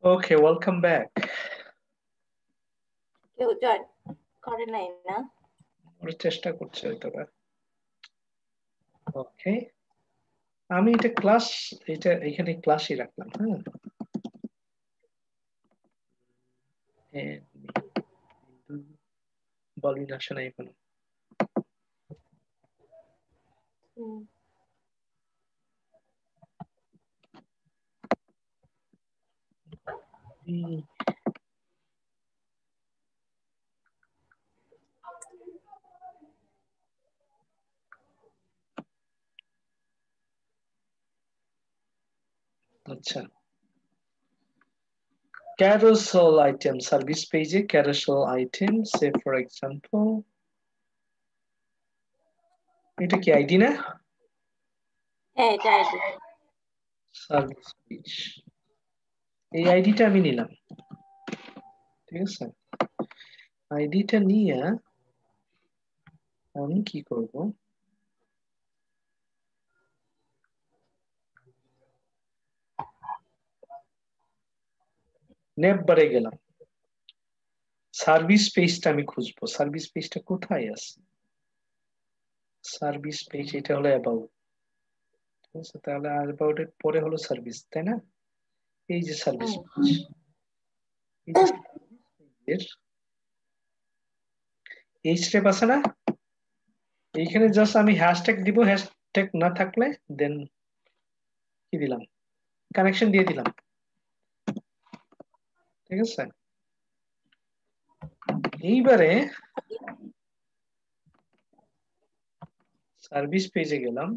Okay, welcome back. কেউ join করে নাই না? ওর চেষ্টা করছে হয়তো বা। ওকে, আমি এটা এখানে ক্লাসই রাখলাম। হ্যাঁ, বলবিন আসে না এখনো। আচ্ছা, carousel item, service page A carousel item, say for example, এটা কি আইডি না? হ্যাঁ, এটা আইডি। সার্ভিস পেজ, এই আইডিটা আমি নিলাম, ঠিক আছে? আইডিটা নিয়ে আমি কি করব, নেপ বারে গেলাম, সার্ভিস পেজটা আমি খুঁজবো। সার্ভিস পেজটা কোথায় আছে? সার্ভিস পেজ এটা হলো অ্যাবাউট, ঠিক আছে? তাহলে অ্যাবাউট এর পরে হলো সার্ভিস, তাই না? এই যে সার্ভিস পেজ, এই যে এর এই স্টেপ আছে না? এইখানে জাস্ট আমি হ্যাশট্যাগ দিব, হ্যাশট্যাগ না থাকলে দেন কি দিলাম, কানেকশন দিয়ে দিলাম, ঠিক আছে? এইবারে সার্ভিস পেজে গেলাম,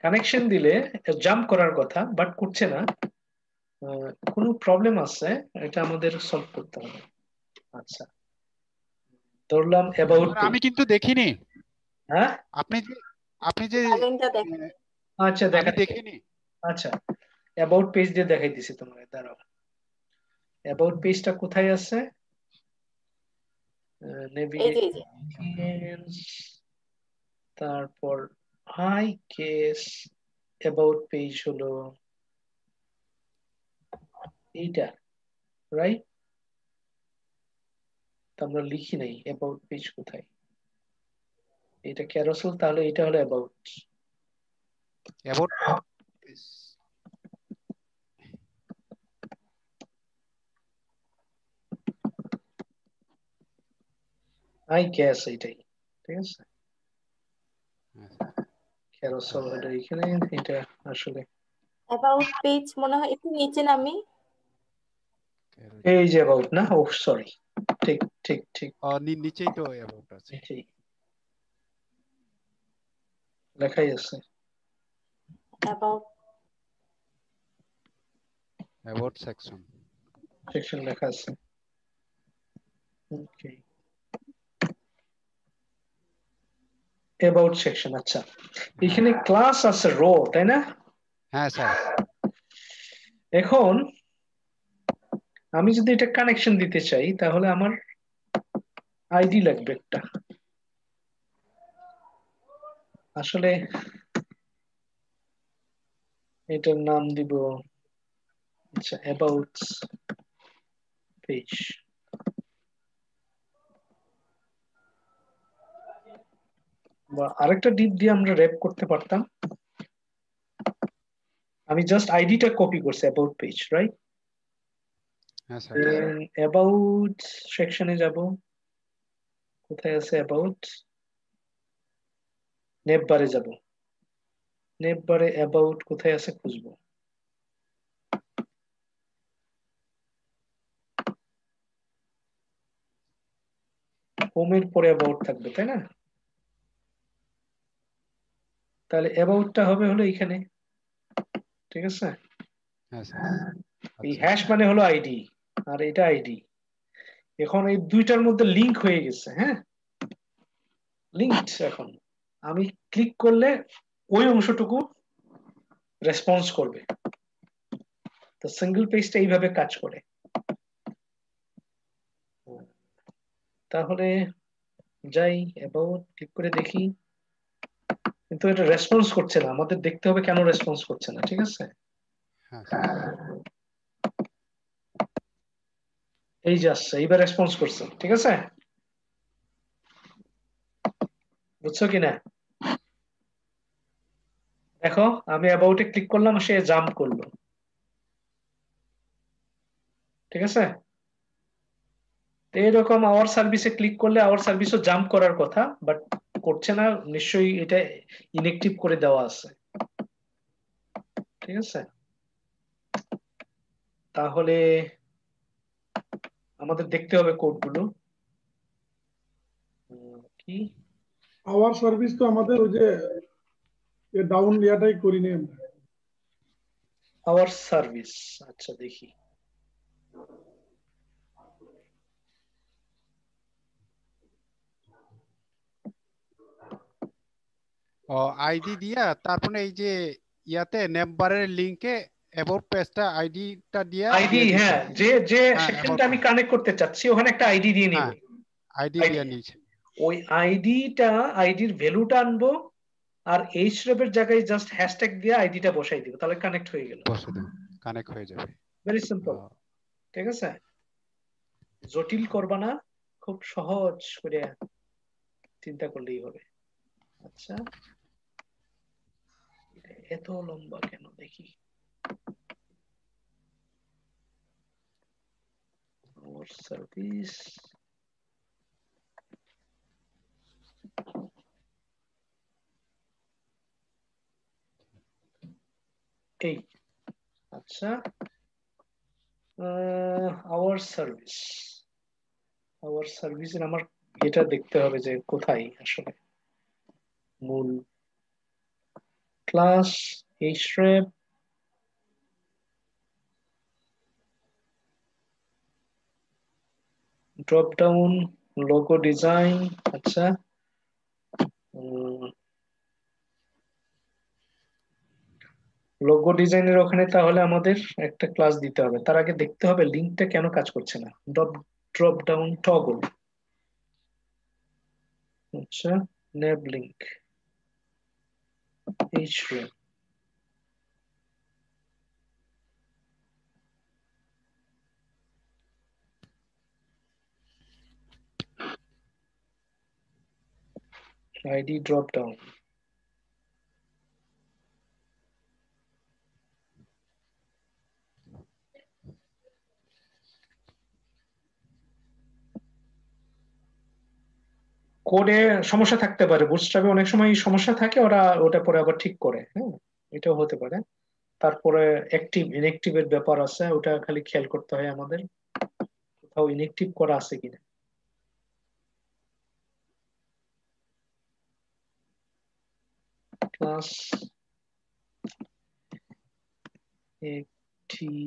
কানেকশন দিলে জাম্প করার কথা বাট করছে না, কোনো প্রবলেম আছে, এটা আমাদের সলভ করতে হবে। আচ্ছা, ধরলাম অ্যাবাউট পেজ। আমি কিন্তু দেখিনি। হ্যাঁ, আপনি যে আচ্ছা আমি দেখাচ্ছি। দেখিনি। আচ্ছা, অ্যাবাউট পেজ দিয়ে দেখাই দিছি তোমাকে, দাঁড়াও। অ্যাবাউট পেজটা কোথায় আছে? নেভিগেশন, তারপর আই গেস অ্যাবাউট পেজ হলো এইটা, রাইট? আমরা লিখি নাই অ্যাবাউট পেজ কোথায়, এটা ক্যারোসেল, তাহলে এটা হলো অ্যাবাউট। আই গ্যাস এইটাই, ঠিক আছে? ক্যারোসেল এটা এখানে, এটা আসলে অ্যাবাউট পেজ মনে হয় একটু নিচে নামি। এই যে অ্যাবাউট না, ও সরি, ঠিক ঠিক ঠিক, নিচেই তো অ্যাবাউট আছে, লেখাই আছে অ্যাবাউট সেকশন লেখা আছে। ওকে, অ্যাবাউট সেকশন। আচ্ছা, এখানে ক্লাস আছে রো, তাই না? হ্যাঁ স্যার। এখন আমি যদি এটা কানেকশন দিতে চাই তাহলে আমার আইডি লাগবে একটা, আসলে এটার নাম দিব, আচ্ছা, অ্যাবাউট পেজ। বা আরেকটা ডিপ দিয়ে আমরা র্যাপ করতে পারতাম। আমি জাস্ট আইডিটা কপি করছি, অ্যাবাউট পেজ, রাইট? হ্যাঁ স্যার। অ্যাবাউট সেকশনে যাব, কোথায় আছে অ্যাবাউট? নেপ বারে যাব, নেপ বারে অ্যাবাউট কোথায় আছে খুঁজবো। হোমের পরে অ্যাবাউট থাকবে, তাই না? তাহলে অ্যাবাউটটা হবে হলো এইখানে, ঠিক আছে? এই হ্যাশ মানে হলো আইডি, আর এটা আইডি। এখন এই দুইটার মধ্যে লিংক হয়ে গেছে, হ্যাঁ, লিঙ্কড। এখন আমি ক্লিক করলে ওই অংশটুকু রেসপন্স করবে। তো সিঙ্গেল পেজটা এইভাবে কাজ করে। তাহলে যাই, অ্যাবাউট ক্লিক করে দেখি, কিন্তু এটা রেসপন্স করছে না, আমাদের দেখতে হবে কেন রেসপন্স করছে না। ঠিক আছে, হ্যাঁ স্যার। এই যে আসছে, এইবার রেসপন্স করছে। ঠিক আছে, বুঝছো কিনা? দেখো আমি অ্যাবাউটে ক্লিক করলাম, সে জাম্প করলো। ঠিক আছে, তো এরকম আওয়ার সার্ভিসে ক্লিক করলে আওয়ার সার্ভিসও জাম্প করার কথা, বাট করছে না। নিশ্চয়ই এটা ইনএক্টিভ করে দেওয়া আছে। ঠিক আছে, তাহলে আমাদের দেখতে হবে কোডগুলো কি। আওয়ার সার্ভিস তো আমাদের ওই যে ডাউন ইয়াটাই করিনি আমরা। আওয়ার সার্ভিস, আচ্ছা দেখি। ও আইডি দিয়া তারপরে এই যে ইয়াতে নেমবারের লিংকে অ্যাবাউট পেজটা আইডিটা দিয়া আইডি, দিয়ে দিতে হ্যাঁ, হবে। যে যে হ্যাঁ সেকশনটা আমি কানেক্ট করতে চাচ্ছি ওখানে একটা আইডি দিয়ে নিব। হ্যাঁ আইডি দিয়ে নিয়েছে। ওই আইডির ভ্যালুটা আনবো, আর এইচরেপ এর জায়গায় জাস্ট হ্যাশট্যাগ দিয়ে আইডিটা বসাই দিব, তাহলে কানেক্ট হয়ে গেল। বসে দেব, কানেক্ট হয়ে যাবে। Very simple. ঠিক আছে, জটিল করবা না, খুব সহজ করে চিন্তা করলেই হবে। আচ্ছা, এত লম্বা কেন দেখি। আওয়ার সার্ভিস, এই, আচ্ছা, আওয়ার সার্ভিসের আমার এটা দেখতে হবে যে কোথায় আসলে মূল ক্লাস এইচরেপ। Drop down, logo design. আচ্ছা, লোগো ডিজাইনের ওখানে তাহলে আমাদের একটা ক্লাস দিতে হবে। তার আগে দেখতে হবে লিঙ্কটা কেন কাজ করছে না। ড্রপ ডাউন টগল, আচ্ছা, নেভ লিঙ্ক এইচরেপ। আইডি ড্রপ ডাউন, কোডে সমস্যা থাকতে পারে, বুটস্ট্র্যাপে অনেক সময় সমস্যা থাকে, ওরা ওটা পরে আবার ঠিক করে। হ্যাঁ, এটাও হতে পারে। তারপরে অ্যাক্টিভ ইনঅ্যাক্টিভ এর ব্যাপার আছে, ওটা খালি খেয়াল করতে হয় আমাদের, কোথাও ইনঅ্যাক্টিভ করা আছে কিনা। ক্লাস অ্যাক্টিভ,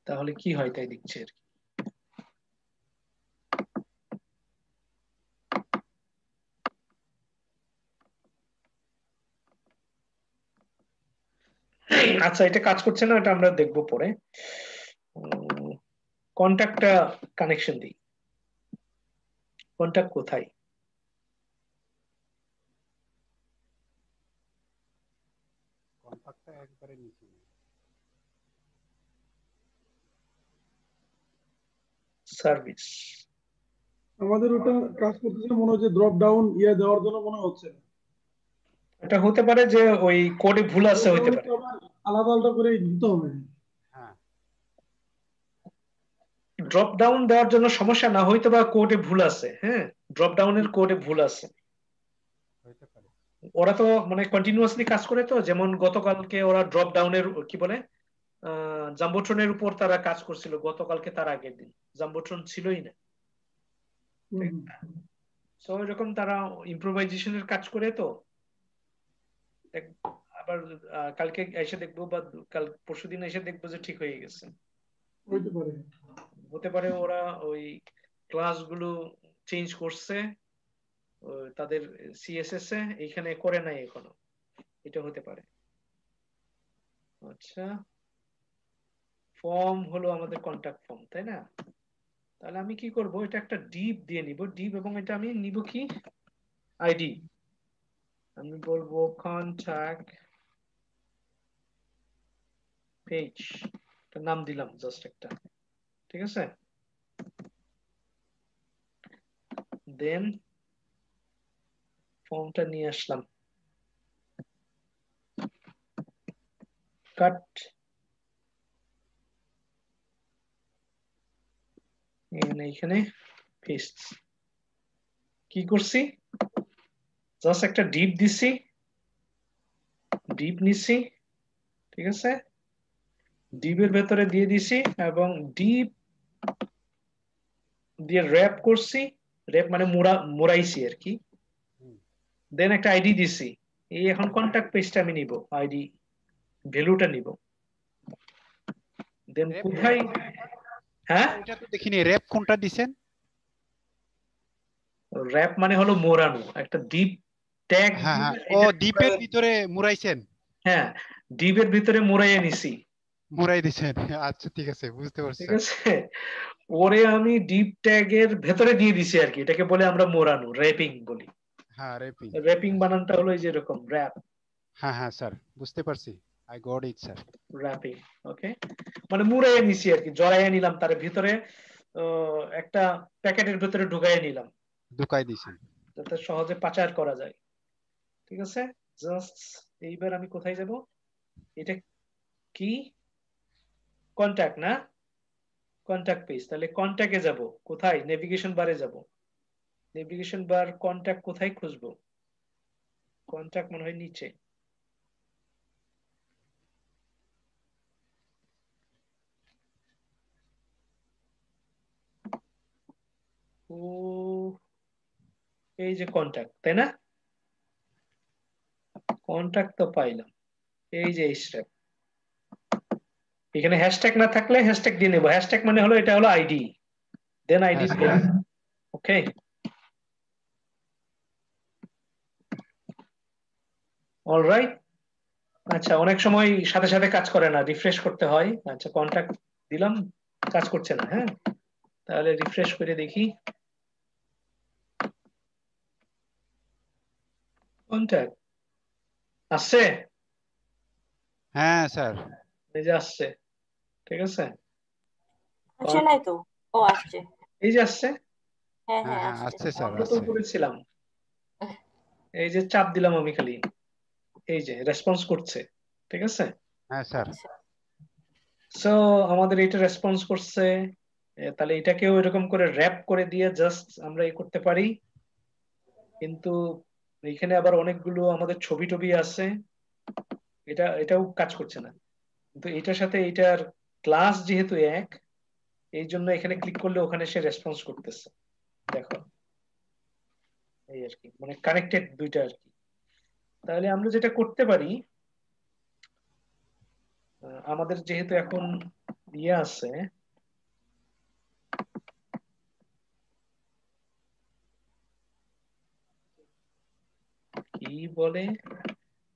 তাহলে কি হয় তাই দিচ্ছে আর কি। আচ্ছা, এটা কাজ করছে না, এটা আমরা দেখবো পরে। কন্ট্যাক্টটা কানেকশন দিই। কন্ট্যাক্ট কোথায়? কন্টাক্টটা একবারে নিচে। সার্ভিস, আমাদের ওটা কাজ করতেছে মনে হচ্ছে, ড্রপ ডাউন ইয়ে দেওয়ার জন্য মনে হচ্ছে না। এটা হতে পারে যে ওই কোডে ভুল আছে, ড্রপ হইতে ডাউন পারে। তো আবার আলাদা আলাদা করে দিতে হবে। হ্যাঁ ড্রপ ডাউন দেওয়ার জন্য সমস্যা না, হয়তো বা কোডে ভুল আছে। হ্যাঁ, ড্রপ ডাউনের কোডে ভুল আছে। হইতে পারে। ওরা তো মানে কন্টিনিউয়াসলি কাজ করে, তো যেমন গতকালকে ওরা ড্রপ ডাউনের কি বলে জাম্বোট্রনের উপর তারা কাজ করছিল গতকালকে, তার আগের দিন জাম্বোট্রন ছিলই না। হুম, তো এরকম তারা ইম্প্রোভাইজেশনের কাজ করে। তো আবার কালকে এসে দেখবো বা কাল পরশুদিন এসে দেখবো যে ঠিক হয়ে গেছে। হইতে পারে। হতে পারে ওরা ওই ক্লাসগুলো চেঞ্জ করছে তাদের সিএসএস এ, এইখানে করে নাই এখনো, এটা হতে পারে। আচ্ছা, ফর্ম হলো আমাদের কন্টাক্ট ফর্ম, তাই না? তাহলে আমি কি করব, এটা একটা ডিপ দিয়ে নিব, ডিপ, এবং এটা আমি নিব কি আইডি। আমি বলবো কন্টাক্ট পেজ, নাম দিলাম জাস্ট একটা, ঠিক আছে? দেন ফর্মটা নিয়ে আসলাম, কাট, এখানে পেস্ট। কি করছি, জাস্ট একটা ডিপ দিছি, ডিপ নিছি, ঠিক আছে? ডিপের ভেতরে দিয়ে দিছি এবং ডিপ দিয়ে র্যাপ করছি, র্যাপ মানে মোড়াইছি আর কি। দেন একটা আইডি দিছি, এই এখন কন্টাক্ট পেজটা আমি নিব, আইডি ভ্যালুটা নিব। দেন কোথায়, হ্যাঁ এটা তো দেখিনি, র‍্যাপ কোনটা দিবেন? র্যাপ মানে হলো মোড়ানো, একটা ডিপ ট্যাগ। হ্যাঁ হ্যাঁ, ও ডিপের ভিতরে মুড়াইছেন? হ্যাঁ, ডিপের ভিতরে মোড়াইয়ে নিছি, মুড়াই দিছেন। আচ্ছা ঠিক আছে, বুঝতে পারছি। ঠিক আছে, ওরে আমি ডিপ ট্যাগের ভেতরে দিয়ে দিছি আর কি, এটাকে বলে আমরা মোড়ানো, র্যাপিং বলি। হ্যাঁ, র‍্যাপিং। র্যাপিং বানানটা হলো এই যে এরকম, র্যাপ। হ্যাঁ হ্যাঁ স্যার, বুঝতে পারছি, I got it sir. Wrapping, okay, মানে মুড়াইয়ে নিছি আর কি, জড়াইয়ে নিলাম, তার ভিতরে একটা প্যাকেটের ভিতরে ঢুকাইয়ে নিলাম, ঢুকাই দিছেন যাতে সহজে পাচার করা যায়, ঠিক আছে? জাস্ট এইবার আমি কোথায় যাব, এটা কি কন্টাক্ট না, কন্টাক্ট পেজ, তাহলে কন্টাক্টে যাব, কোথায়, নেভিগেশন বারে যাব, নেভিগেশন বার, কন্টাক্ট কোথায় খুঁজবো, কন্টাক্ট মনে হয় নিচে, ও এই যে কন্টাক্ট, তাই না? কন্টাক্ট তো পাইলাম, এই যে স্টেপ, এখানে হ্যাশট্যাগ না থাকলে হ্যাশট্যাগ দিয়ে নেবো, হ্যাশট্যাগ মানে হলো এটা হলো আইডি, দেন আইডি, ওকে। অলরাইট, আচ্ছা, অনেক সময় সাথে সাথে কাজ করে না, রিফ্রেশ করতে হয়। আচ্ছা, কন্টাক্ট দিলাম, কাজ করছে না, হ্যাঁ, তাহলে রিফ্রেশ করে দেখি, কন্টাক্ট আসছে, হ্যাঁ স্যার। এই যে আসছে, ঠিক আছে, আসে নাই তো? ও আসছে। এই যে আসছে, হ্যাঁ হ্যাঁ হ্যাঁ হ্যাঁ, আসছে। আসছে স্যার, আমরা তো আসছে। করেছিলাম, এই যে চাপ দিলাম আমি খালি, এই যে রেসপন্স করছে, ঠিক আছে? হ্যাঁ স্যার। আচ্ছা, সো আমাদের এটা রেসপন্স করছে, তাহলে এটাকেও এরকম করে র‍্যাপ করে দিয়ে জাস্ট আমরা এই করতে পারি, কিন্তু এখানে আবার অনেকগুলো আমাদের ছবি টবি আছে, এটাও কাজ করছে না, কিন্তু এটার সাথে এটার ক্লাস যেহেতু এক, এই জন্য এখানে ক্লিক করলে ওখানে সে রেসপন্স করতেছে, দেখো, এই আর কি, মানে কানেক্টেড দুইটা আর কি। তাহলে আমরা যেটা করতে পারি, আমাদের যেহেতু এখন ইয়ে আছে, কি বলে,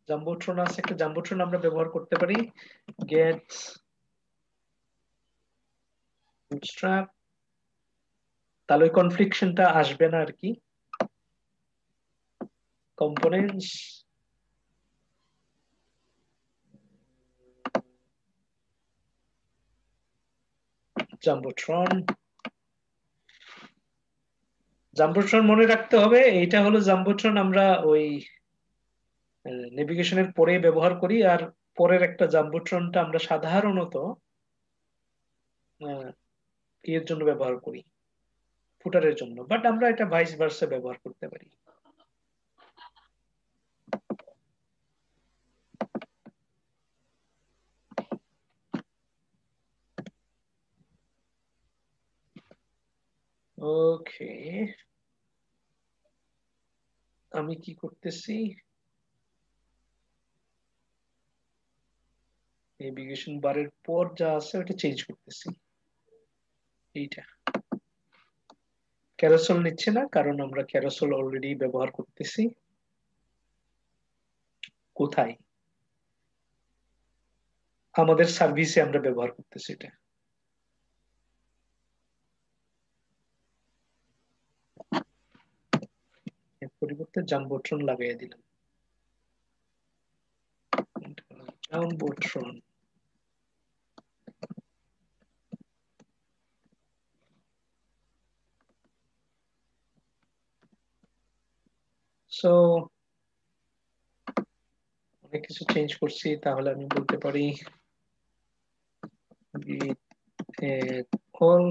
জাম্বোট্রন আছে, একটা জাম্বোট্রন আমরা ব্যবহার করতে পারি, গেট বুটস্ট্র্যাপ, তাহলে ওই কনফ্লিকশনটা আসবে না আর কি, কম্পোনেন্টস, জাম্বোট্রন, জাম্বোট্রন মনে রাখতে হবে, এইটা হলো জাম্বোট্রন, আমরা ওই নেভিগেশনের পরে ব্যবহার করি, আর পরের একটা জাম্বোট্রনটা আমরা সাধারণত এর জন্য ব্যবহার করি, ফুটারের জন্য, বাট আমরা এটা ভাইস ভার্সা ব্যবহার করতে পারি। ওকে, আমি কি করতেছি, নেভিগেশন বারের পর যা আছে ওটা চেঞ্জ করতেছি, এইটা ক্যারোসেল নিচ্ছে না, কারণ আমরা ক্যারোসেল অলরেডি ব্যবহার করতেছি, কোথায়, আমাদের সার্ভিসে আমরা ব্যবহার করতেছি এটা। এর পরিবর্তে জাম্বোট্রন লাগাই দিলাম। জাম্বোট্রন। সো অনেক কিছু চেঞ্জ করছি, তাহলে আমি বলতে পারি all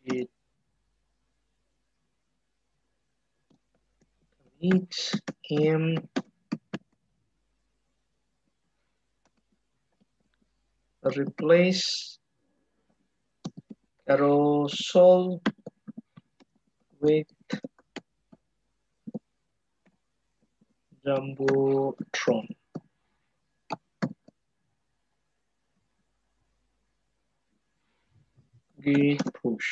git commit m replace carousel with Jumbotron. Git push.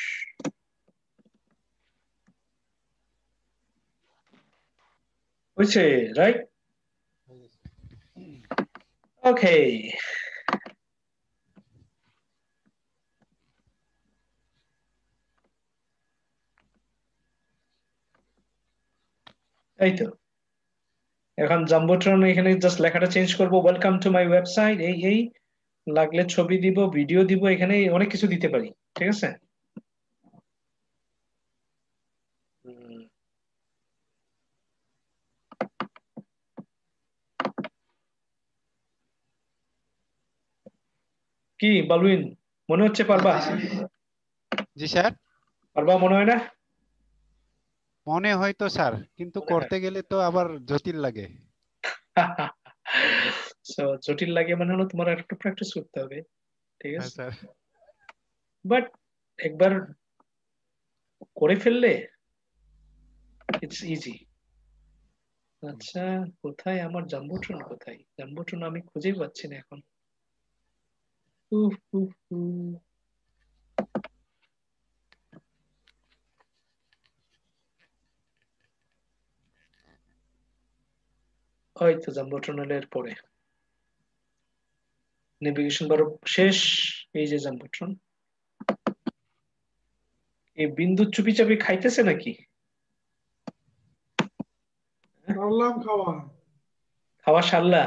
হয়েছে, রাইট? ওকে, এই তো। এখন জাম্বোট্রন এখানে জাস্ট লেখাটা চেঞ্জ করব, ওয়েলকাম টু মাই ওয়েবসাইট, এই লাগলে ছবি দিব, ভিডিও দিব, এখানে অনেক কিছু দিতে পারি, ঠিক আছে? কি বালুইন, মনে হচ্ছে পারবা? জি স্যার। পারবা মনে হয় না? মনে হয় তো স্যার, কিন্তু করতে গেলে তো আবার জটিল লাগে। জটিল লাগে মানে হলো তোমার একটু প্র্যাকটিস করতে হবে, ঠিক হ্যাঁ আছে? স্যার। বাট একবার করে ফেললে ইটস ইজি। আচ্ছা, কোথায় আমার জাম্বোট্রন, কোথায় জাম্বোট্রন? আমি খুঁজেই পাচ্ছি না এখন। উফ, উফ, উফ। হয়তো জাম্বোট্রন এর পরে নেভিগেশন বার শেষ, এই যে জাম্বোট্রন। এই বিন্দু চুপি চাপি খাইতেছে নাকি? সারলাম খাওয়া। খাওয়া সারলা?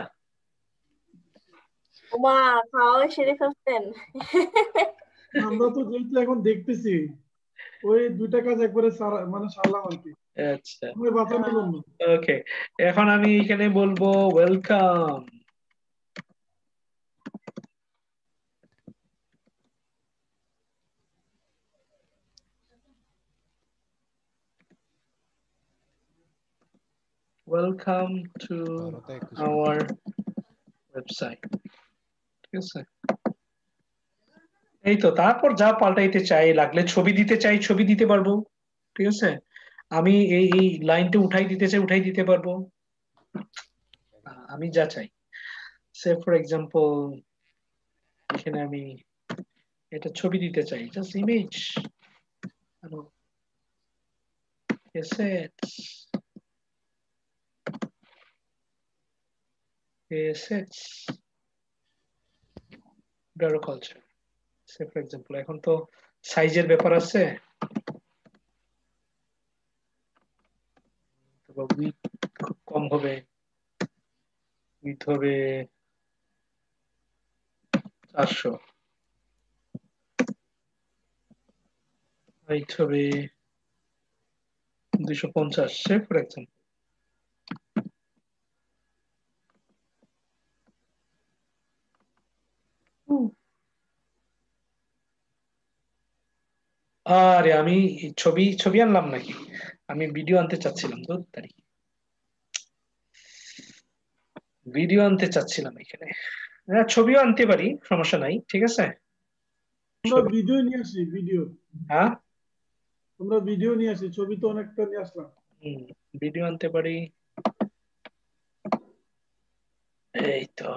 ওমা, খাওয়া সেরে ফেলছেন। আমরা তো যেহেতু এখন দেখতেছি, ওই দুইটা কাজ একবারে মানে সারলাম আর কি, আচ্ছা, সময় বাঁচানোর জন্য। ওকে। এখন আমি এখানে বলবো welcome. Welcome to our website, ঠিক আছে? এই তো, তারপর যা পাল্টাইতে চাই, লাগলে ছবি দিতে চাই ছবি দিতে পারবো, ঠিক আছে? আমি এই লাইনটা উঠাই দিতে চাই উঠাই দিতে পারবো, আমি যা চাই। সে ফর এক্সাম্পল এখানে আমি এটা ছবি দিতে চাই, just image, assets, assets, Daro culture, say for example. এখন তো সাইজের ব্যাপার আছে, উইথ খুব কম হবে, উইথ হবে 400, হাইট হবে 250, সে ফর এক্সাম্পল। আরে আমি ছবি ছবি আনলাম নাকি? আমি ভিডিও আনতে চাচ্ছিলাম, তো তাই ভিডিও আনতে চাচ্ছিলাম এখানে। হ্যাঁ, ছবিও আনতে পারি, সমস্যা নাই, ঠিক আছে? আমরা ভিডিও নিয়ে আসি, ভিডিও। হ্যাঁ, আমরা ভিডিও নিয়ে আসি, ছবি তো অনেকটা নিয়ে আসলাম। ভিডিও আনতে পারি, এই তো।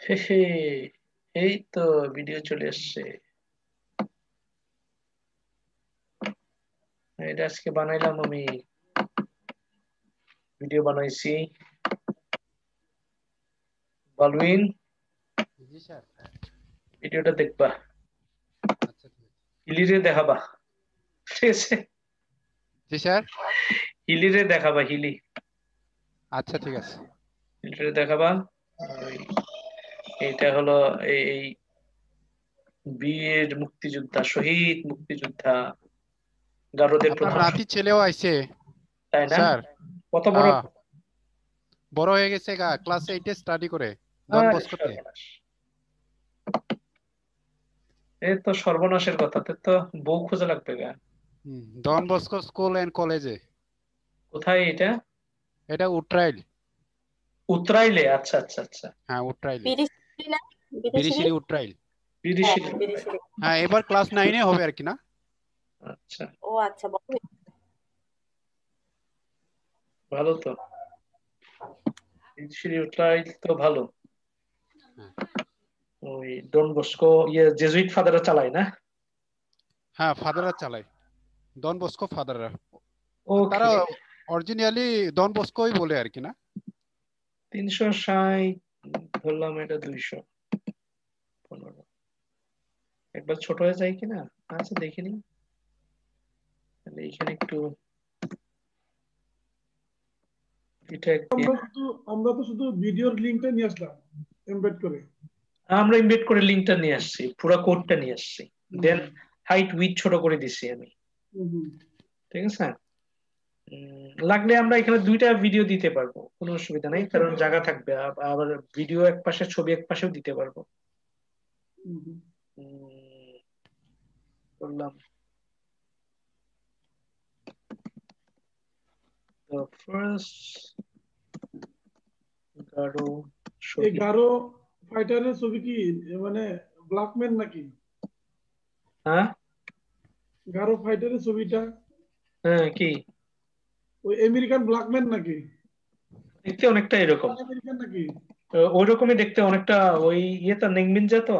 হে হে, এই তো ভিডিও চলে আসছে। এটা আজকে বানাইলাম আমি, ভিডিও বানাইছি। বালুইন, জি স্যার। ভিডিওটা দেখবা, আচ্ছা ঠিক আছে। হিলিরে দেখাবা, ঠিক আছে? জি স্যার। হিলিরে দেখাবা, হিলি, আচ্ছা ঠিক আছে। হিলিরে দেখাবা। ওই এইটা হলো এই বীর মুক্তিযোদ্ধা, শহীদ মুক্তিযোদ্ধা গারদের আপনার প্রথম। নাতি ছেলেও আইছে তাই না? স্যার। কত বড়? হ্যাঁ, বড় হয়ে গেছে গা, ক্লাস 8 এ স্টাডি করে ডন আরে বস্কোতে। সর্বনাশ, এ তো সর্বনাশের কথা, তো বউ খোঁজা লাগবে গা। ডন বস্কো স্কুল এন্ড কলেজে। কোথায় এটা? এটা উট্রাইল। উতরাইলে? আচ্ছা আচ্ছা আচ্ছা। হ্যাঁ উট্রাইলে, বিরিশিরি না? বিরিশিরি? বিরিশিরি উট্রাইল। বিদেশি। হ্যাঁ, বিরিশিরি। হ্যাঁ এবার ক্লাস 9 এ হবে আর কি না। আচ্ছা, ও আচ্ছা, বড় হয়ে- ভালো তো, বিদেশি উতরাইল তো ভালো। হ্যাঁ। ওই ডন বস্কো ইয়ে জেজুইট ফাদাররা চালায় না? হ্যাঁ ফাদাররা চালায়, ডন বস্কো ফাদাররা। তারা ওকে। অরিজিনালি ডন বস্কোই বলে আর কি না। 360 ধরলাম, এটা 215। একবার ছোট হয়ে যায় কিনা। আচ্ছা দেখিনি, তাহলে এখানে একটু এটা আমরা তো শুধু ভিডিওর লিংকটা নিয়ে আসলাম এমবেড করে। আমরা ইনভেট করে লিঙ্কটা নিয়ে আসছি, পুরো কোডটা নিয়ে আসছি, দেন হাইট উইথ ছোট করে দিছি আমি, ঠিক আছে? লাগলে আমরা এখানে দুইটা ভিডিও দিতে পারবো, কোনো অসুবিধা নেই, কারণ জায়গা থাকবে। আবার ভিডিও এক পাশে, ছবি এক পাশেও দিতে পারবো। করলাম the first গারো এই শহীদ। গারো ফাইটারের ছবি কি মানে ব্ল্যাকম্যান নাকি? হ্যাঁ গারো ফাইটারের ছবিটা হ্যাঁ, কি ওই আমেরিকান ব্ল্যাকম্যান নাকি? দেখতে অনেকটা এরকম, আমেরিকান নাকি? ওই রকমই দেখতে অনেকটা। ওই ইয়েটা নেংমিনজা তো।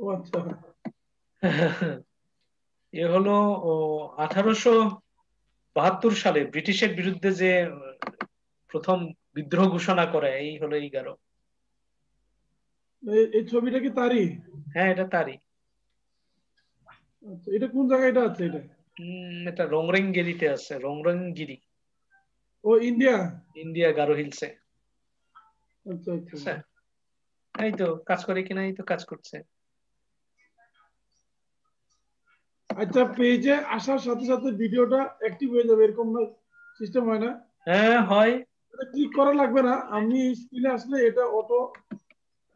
ও আচ্ছা। এ হলো 1872 সালে ব্রিটিশের বিরুদ্ধে যে প্রথম বিদ্রোহ ঘোষণা করে, এই হলো এই গারো। এই ছবিটা কি তারই? হ্যাঁ এটা তারই। আচ্ছা, এটা কোন জায়গায় এটা আছে এটা? এটা রংরেঙ্গিরিতে আছে, রংরেঙ্গিরি, ও ইন্ডিয়া। ইন্ডিয়া, গারো হিলসে। আচ্ছা ঠিক আচ্ছা। আছে, এই তো কাজ করে কিনা, এই তো কাজ করছে। আচ্ছা, পেজে আসার সাথে সাথে ভিডিওটা অ্যাক্টিভ হয়ে যাবে এরকম না সিস্টেম হয় না? হ্যাঁ হয়। ক্লিক করা লাগবে না, আমি স্ক্রিনে আসলে এটা অটো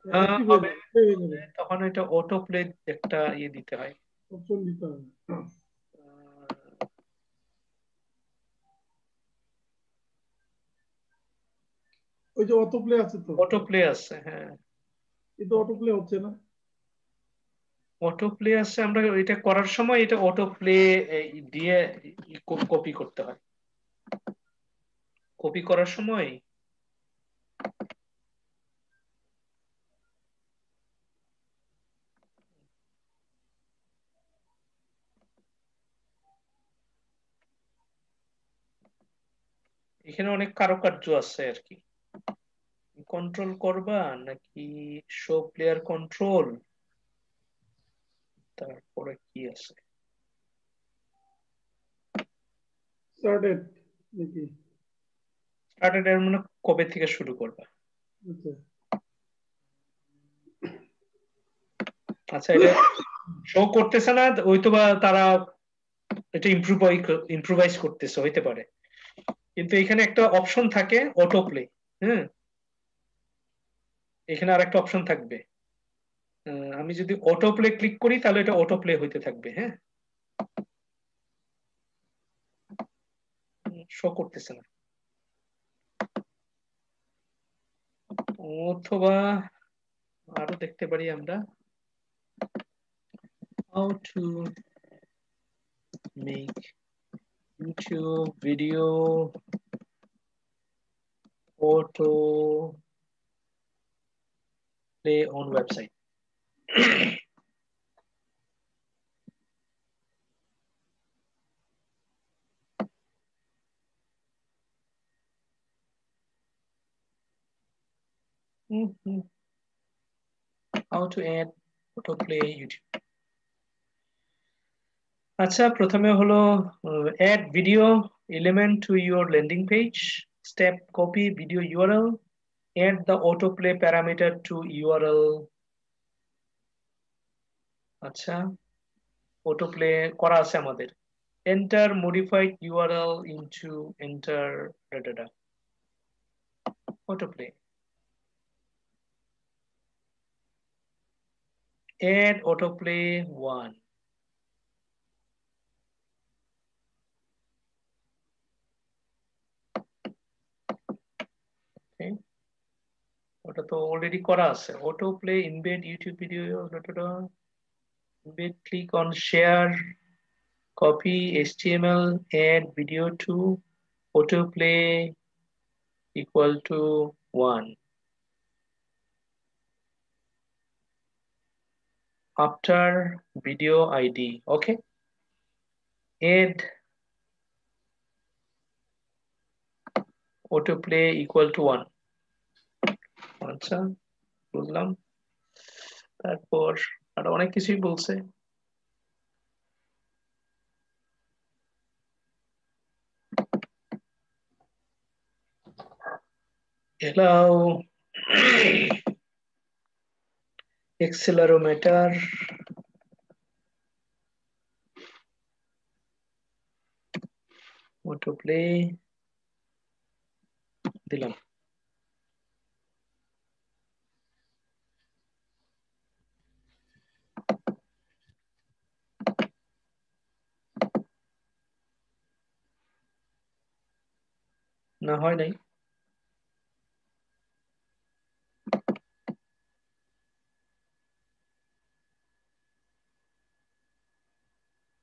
অ্যাক্টিভ হয়ে হবে, যাবে, play হয়ে যাবে। তখন এটা অটো প্লে একটা ইয়ে দিতে হয়। অপশন দিতে হবে। ওই যে অটো প্লে আছে তো, অটো প্লে আছে, হ্যাঁ এটা অটো প্লে হচ্ছে না। অটো প্লে আছে। আমরা এটা করার সময় এটা অটো প্লে দিয়ে কপি করতে হয়। কপি করার সময় এখানে অনেক কারুকার্য আছে আর কি। কন্ট্রোল করবা নাকি শো প্লেয়ার কন্ট্রোল, তারপরে কি আছে? স্টার্টেড নাকি? স্টার্টেড এর মানে কবে থেকে শুরু করবা। আচ্ছা। আচ্ছা, এটা শো করতেছে না, ওই তো বা তারা এটা ইম্প্রুভাইজ করতেছে, হইতে পারে। কিন্তু এখানে একটা অপশন থাকে অটো প্লে। হ্যাঁ, এখানে আর একটা অপশন থাকবে। আমি যদি অটো প্লে ক্লিক করি তাহলে এটা অটো প্লে হইতে থাকবে। হ্যাঁ, শো করতেছে না। অথবা আরো দেখতে পারি আমরা, how to make YouTube video auto play on website. How to add autoplay YouTube. আচ্ছা প্রথমে হলো add video element to your landing page. Step copy video URL. Add the autoplay parameter to URL. আচ্ছা autoplay করা আছে আমাদের। Enter modified URL into enter data. Autoplay. Add autoplay 1. Okay. ওটা তো already করা আছে। Autoplay embed YouTube video. Embed, click on share, copy HTML, add video to autoplay equal to 1. After video ID, okay. Add autoplay equal to 1. আচ্ছা বুঝলাম। তারপর আর অনেক কিছুই বলছে। allow accelerometer autoplay দিলাম। না হয় নাই।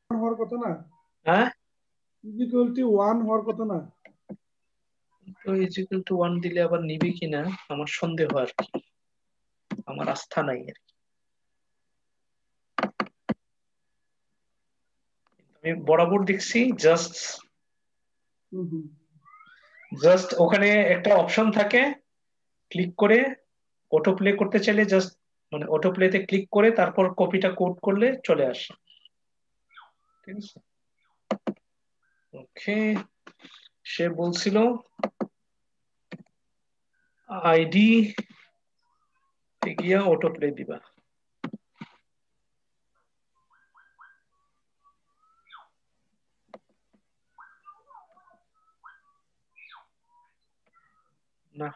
হওয়ার কথা না? হ্যাঁ ইকুয়াল টু 1 হওয়ার কথা না? তো ইকুয়াল টু 1 দিলে আবার নিবে কিনা আমার সন্দেহ আর কি, আমার আস্থা নাই আর কি। আমি বরাবর দেখছি জাস্ট ওখানে একটা অপশন থাকে, ক্লিক করে অটো প্লে করতে চাইলে জাস্ট মানে অটো প্লেতে ক্লিক করে তারপর কপিটা কোড করলে চলে আসে। ঠিক আছে ওকে। সে বলছিল আইডি গিয়া অটো প্লে দিবা। না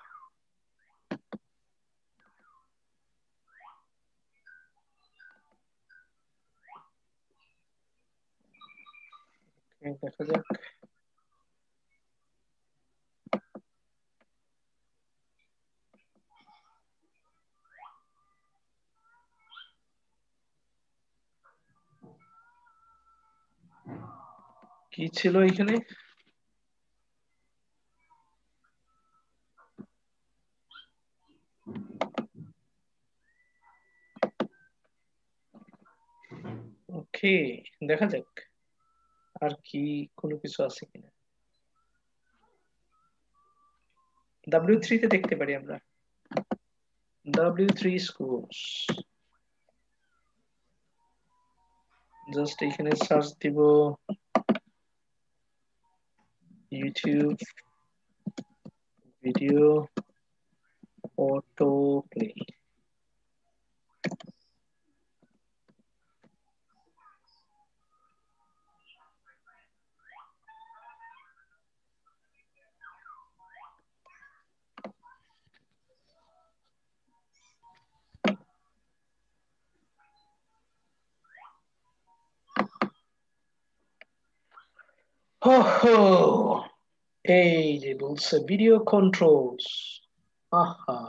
দেখা যাক। কি ছিল এখানে? ওকে দেখা যাক আর কি কোনো কিছু আছে কিনা। W3 তে দেখতে পারি আমরা। W3 schools, জাস্ট এখানে সার্চ দিব ইউটিউব ভিডিও অটো প্লে। এই যে বলছে ভিডিও কন্ট্রোলস। আহা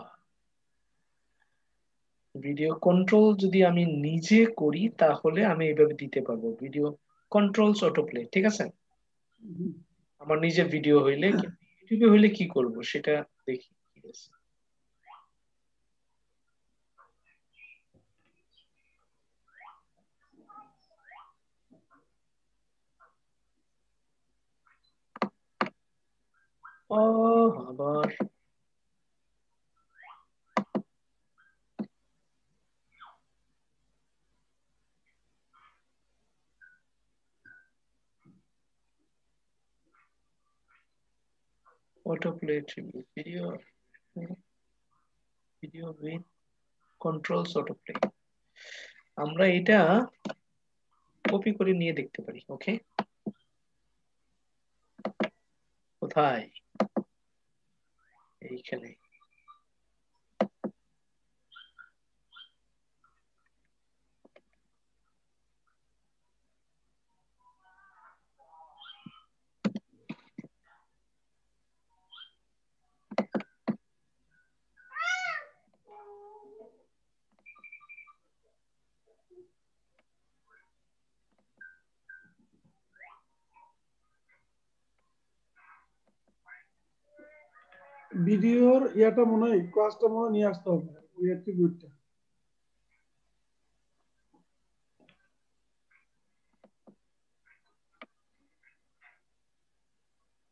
ভিডিও কন্ট্রোল যদি আমি নিজে করি তাহলে আমি এইভাবে দিতে পারবো ভিডিও কন্ট্রোলস অটো প্লে। ঠিক আছে আমার নিজের ভিডিও হইলে, কিন্তু ইউটিউবে হইলে কি করব সেটা দেখি। ঠিক আছে আবার autoplay tribute video with controls autoplay আমরা এটা কপি করে নিয়ে দেখতে পারি ওকে কোথায় এইখানে ভিডিওর ইয়াটা মনে হয় ক্লাসটা মনে হয় নিয়ে আসতে হবে ওই অ্যাট্রিবিউটটা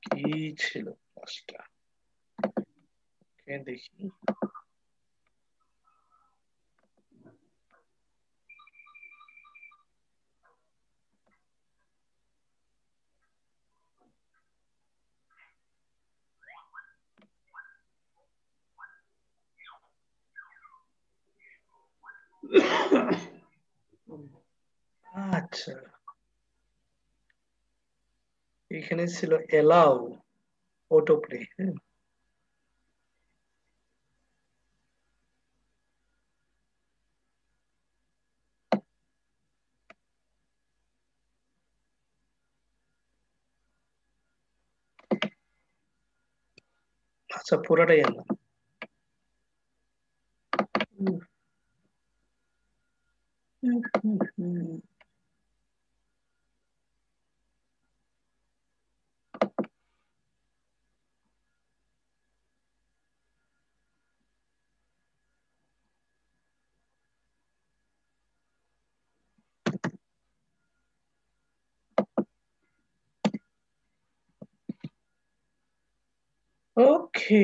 কি ছিল ক্লাসটা দেখি আচ্ছা এখানে ছিল এলাও অটোপ্লে হ্যাঁ আচ্ছা পুরাটাই আনলাম ওকে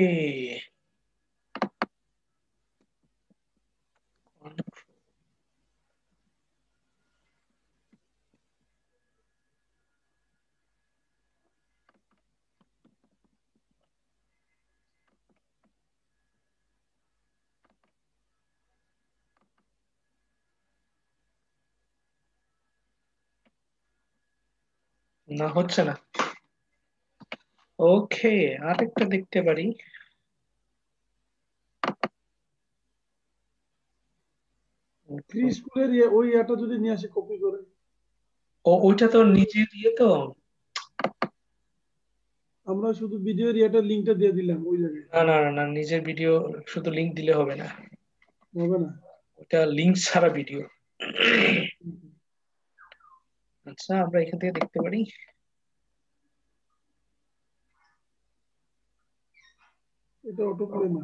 না হচ্ছে না ওকে আরেকটা দেখতে পারি থ্রি স্কুলের ওই ইয়াটা যদি নিয়ে আসে কপি করে ওইটা তো নিজে দিয়ে তো আমরা শুধু ভিডিওর ইয়াটার লিংকটা দিয়ে দিলাম ওই জায়গায় না নিজের ভিডিও শুধু লিংক দিলে হবে না হবে না ওটা লিংক ছাড়া ভিডিও আচ্ছা আমরা এখান থেকে দেখতে পারি এটা অটো প্লে না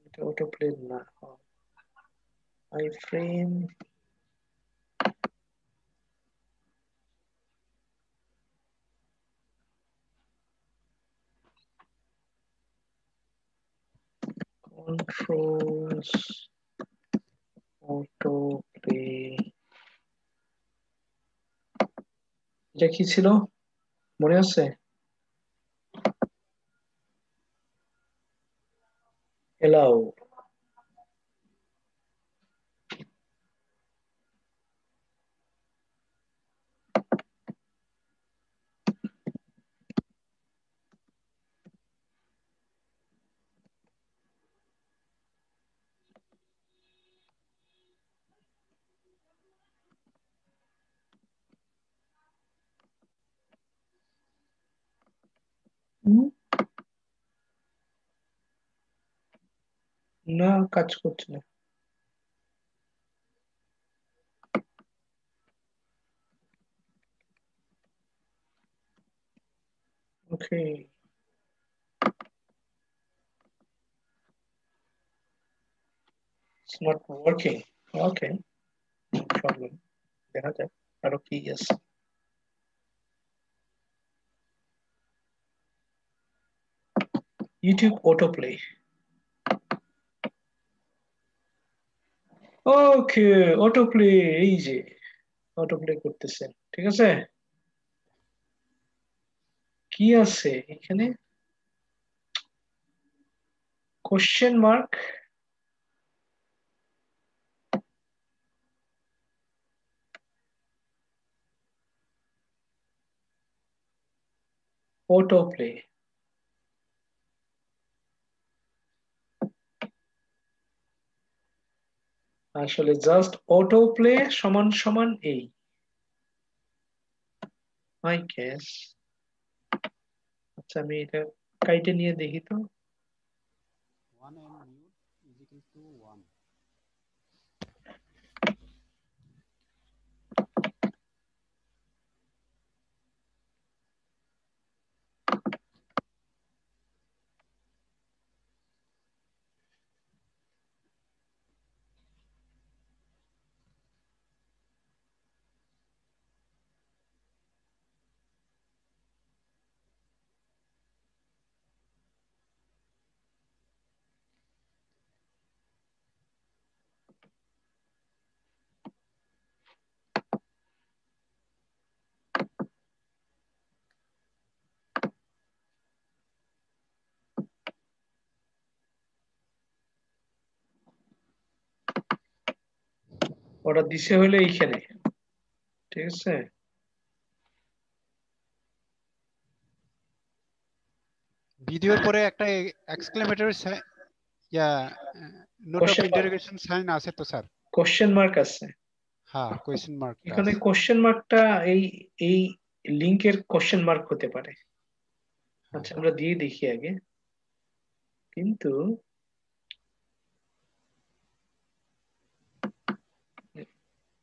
এটা অটো প্লে না I frame controls auto play এটা কি ছিল মনে আছে এলাও না কাজ করছে না ওকে it's not working okay no problem দেখা যাক আরো কি আছে ইউটিউব অটোপ্লে। ওকে, অটোপ্লে, এই যে অটোপ্লে করতেছে, ঠিক আছে। কি আছে এখানে? Question mark, autoplay. আসলে জাস্ট অটোপ্লে সমান সমান এই, আই গেস। আচ্ছা, আমি এটা কাইটে নিয়ে দেখি তো। 1 and mute is equal to 1. ওটা দিছে হলো এইখানে, ঠিক আছে। ভিডিওর পরে একটা এক্সক্লেমেটরি ইয়া নোট অফ ইন্টারোগেশন সাইন আছে তো স্যার? কোশ্চেন মার্ক আছে। হ্যাঁ, কোয়েশ্চেন মার্ক এখানে আছে। কোশ্চেন মার্কটা এই এই লিংকের কোশ্চেন মার্ক হতে পারে। আচ্ছা, আমরা দিয়ে দেখি আগে। কিন্তু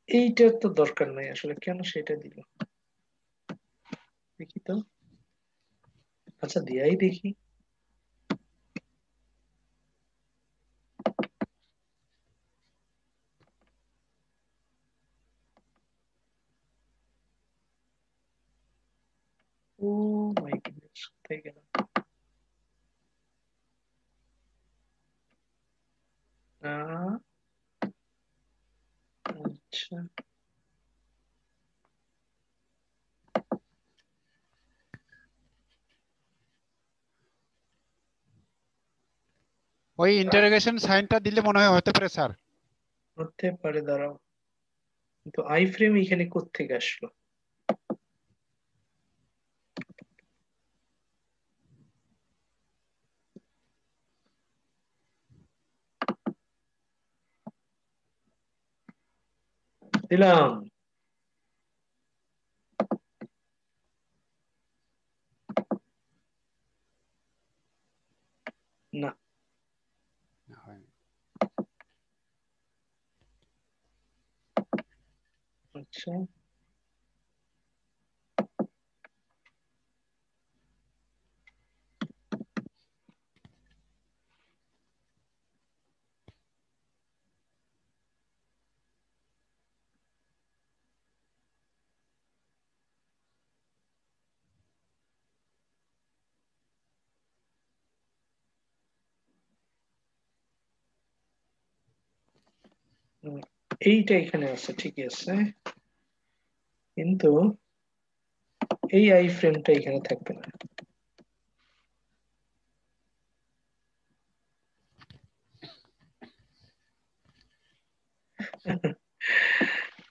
এইটার তো দরকার নাই আসলে, কেন সেটা দিল দেখি তো। আচ্ছা, দিয়াই দেখি। ও মাই গুডনেস, কোথায় গেল? আচ্ছা, ওই ইন্টারোগেশন সাইনটা দিলে মনে হয় হতে পারে স্যার। হতে পারে, দাঁড়াও। কিন্তু আই ফ্রেম এখানে কোত্থেকে আসলো? দিলাম না। আচ্ছা, এইটা এখানে আছে, ঠিকই আছে, কিন্তু এই আই ফ্রেমটা এখানে থাকবে না।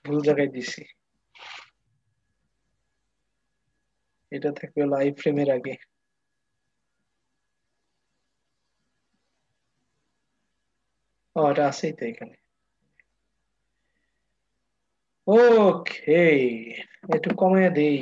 ভুল জায়গায় দিছি। এটা থাকবে হলো আই ফ্রেমের আগে। ও, এটা আছেই তো এখানে। ওকে, একটু কমায় দেই।